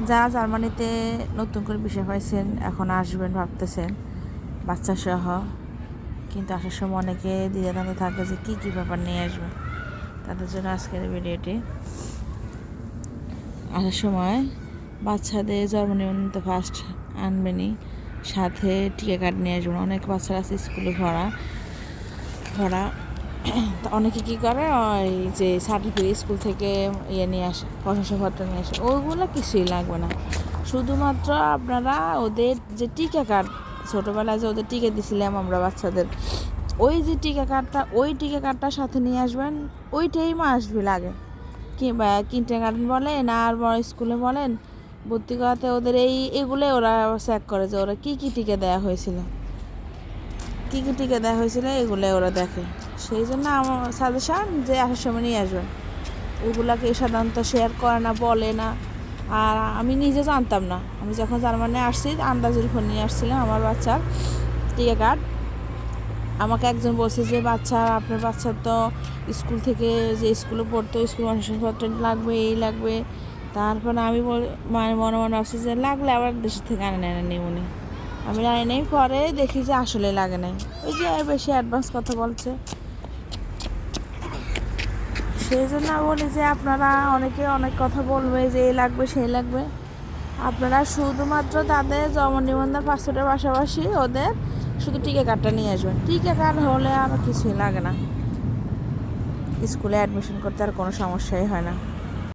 যারা জার্মানিতে নতুন করে ভিসা পাইছেন, এখন আসবেন ভাবতেছেন বাচ্চা সহ, কিন্তু আসার সময় অনেকে দ্বিধাদ্বন্দ্বে থাকে যে কী কী ব্যাপার নিয়ে আসবে, তাদের জন্য আজকের ভিডিওটি। আসার সময় বাচ্চাদের জন্ম নিবন্ধন ফার্স্ট আনবেনই, সাথে টিকা কার্ড নিয়ে আসবেন। অনেক বাচ্চারা আছে স্কুলে ভরা তা অনেকে কী করে, ওই যে সার্টিফিকেট স্কুল থেকে নিয়ে আসে, প্রশংসাপত্র নিয়ে আসে, ওইগুলো কিছুই লাগবে না। শুধুমাত্র আপনারা ওদের যে টিকা কার্ড, ছোটোবেলায় যে ওদের টিকা দিয়েছিলাম আমরা বাচ্চাদের, ওই যে টিকা কার্ডটার সাথে নিয়ে আসবেন। ওইটাই মাস্ট বি লাগে, কিংবা কিন্ডারগার্টেন বলেন আর বড় স্কুলে বলেন, ভর্তি করাতে ওদের এগুলোই ওরা চেক করে যে ওরা কী টিকা দেওয়া হয়েছিল, এগুলোই ওরা দেখে। সেই জন্য আমার সাজেশান যে আসার সময় নিয়ে আসবেন। ওগুলাকে সাধারণত শেয়ার করে না, বলে না। আর আমি নিজে জানতাম না, আমি যখন জার্মানি আসছি আন্দাজের উপর নিয়ে আসছিলাম আমার বাচ্চার টিকা কার্ড। আমাকে একজন বলছে যে আপনার বাচ্চার তো স্কুল থেকে, যে স্কুলে পড়তো, স্কুল প্রশংসাপত্র লাগবে, এই লাগবে। তারপরে আমি মনে ভাবছি যে লাগলে আবার দেশের থেকে আনে নেই উনি। আমি আনি নেই, পরে দেখি যে আসলে লাগে নাই, ওই যে বেশি অ্যাডভান্স কথা বলছে। সেই জন্য বলি যে আপনারা অনেকে অনেক কথা বলবে যে এই লাগবে সেই লাগবে, আপনারা শুধুমাত্র তাদের জন্ম নিবন্ধন পাসপোর্টের পাশাপাশি ওদের শুধু টিকা কার্ডটা নিয়ে আসবেন। টিকা কার্ড হলে আর কিছুই লাগে না, স্কুলে অ্যাডমিশন করতে আর কোনো সমস্যাই হয় না।